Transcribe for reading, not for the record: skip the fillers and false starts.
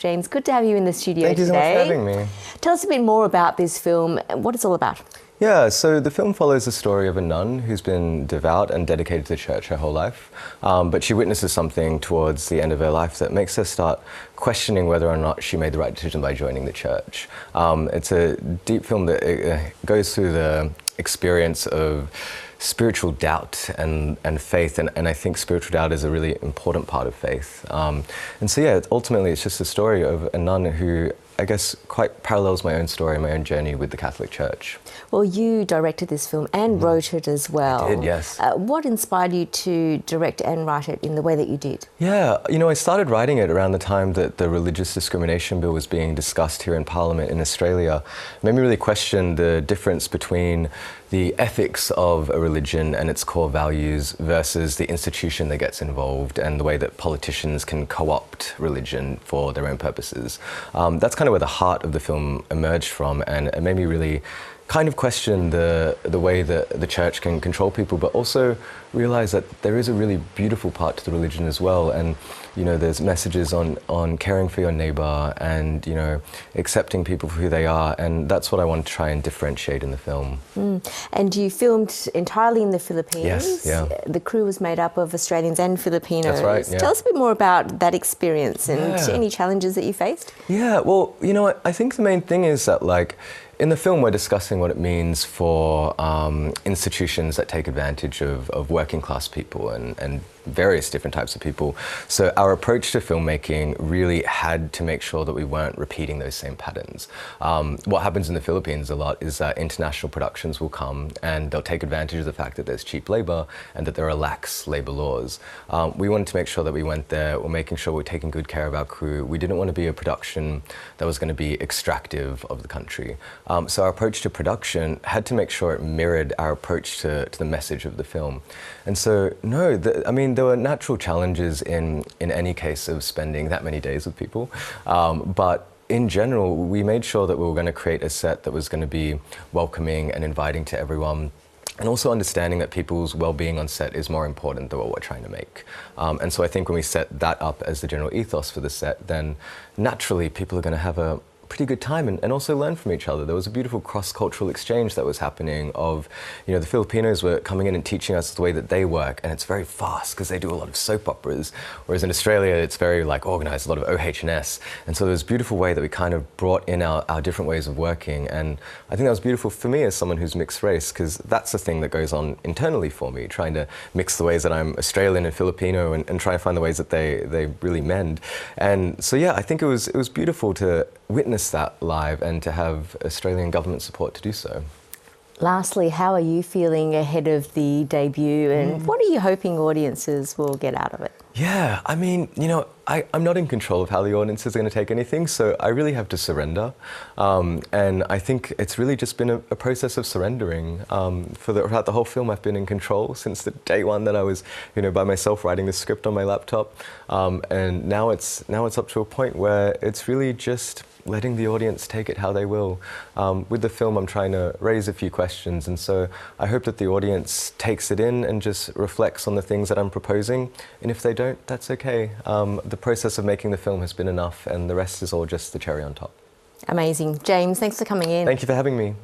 James, good to have you in the studio today. Thank you so much for having me. Tell us a bit more about this film, what it's all about. Yeah, so the film follows the story of a nun who's been devout and dedicated to the church her whole life, but she witnesses something towards the end of her life that makes her start questioning whether or not she made the right decision by joining the church. It's a deep film that goes through the experience of spiritual doubt and faith, and I think spiritual doubt is a really important part of faith. And so yeah, ultimately it's just a story of a nun who I guess quite parallels my own story, my own journey with the Catholic Church. Well, you directed this film and wrote it as well. I did, yes. What inspired you to direct and write it in the way that you did? Yeah, you know, I started writing it around the time that the Religious Discrimination Bill was being discussed here in Parliament in Australia. It made me really question the difference between the ethics of a religion and its core values versus the institution that gets involved and the way that politicians can co-opt religion for their own purposes. That's kind of where the heart of the film emerged from, and it made me really kind of question the way that the church can control people, but also realize that there is a really beautiful part to the religion as well. And you know, there's messages on caring for your neighbor and, you know, accepting people for who they are, and that's what I want to try and differentiate in the film. And you filmed entirely in the Philippines. Yes, yeah. The crew was made up of Australians and Filipinos. That's right, yeah. Tell us a bit more about that experience and any challenges that you faced. Yeah, well, you know, I think the main thing is that, like, in the film, we're discussing what it means for institutions that take advantage of working class people and various different types of people. So our approach to filmmaking really had to make sure that we weren't repeating those same patterns. What happens in the Philippines a lot is that international productions will come and they'll take advantage of the fact that there's cheap labor and that there are lax labor laws. We wanted to make sure that we went there, we're making sure we're taking good care of our crew. We didn't want to be a production that was going to be extractive of the country. So our approach to production had to make sure it mirrored our approach to the message of the film. And so, no, I mean, there were natural challenges in any case of spending that many days with people. But in general, we made sure that we were going to create a set that was going to be welcoming and inviting to everyone. And also understanding that people's well-being on set is more important than what we're trying to make. And so I think when we set that up as the general ethos for the set, then naturally people are going to have a pretty good time and also learn from each other. There was a beautiful cross-cultural exchange that was happening of, you know, the Filipinos were coming in and teaching us the way that they work, and it's very fast because they do a lot of soap operas, whereas in Australia it's very like organised, a lot of OH&S, and so there was a beautiful way that we kind of brought in our different ways of working, and I think that was beautiful for me as someone who's mixed race, because that's the thing that goes on internally for me, trying to mix the ways that I'm Australian and Filipino and try and find the ways that they really mend. And so yeah, I think it was beautiful to witness that live and to have Australian government support to do so. Lastly, how are you feeling ahead of the debut, and what are you hoping audiences will get out of it? Yeah, I mean, you know, I'm not in control of how the audience is going to take anything, so I really have to surrender. And I think it's really just been a process of surrendering. Throughout the whole film, I've been in control since the day one that I was, you know, by myself writing the script on my laptop. And now it's up to a point where it's really just letting the audience take it how they will. With the film, I'm trying to raise a few questions, and so I hope that the audience takes it in and just reflects on the things that I'm proposing, and if they don't, that's okay. The process of making the film has been enough, and the rest is all just the cherry on top. Amazing. James, thanks for coming in. Thank you for having me.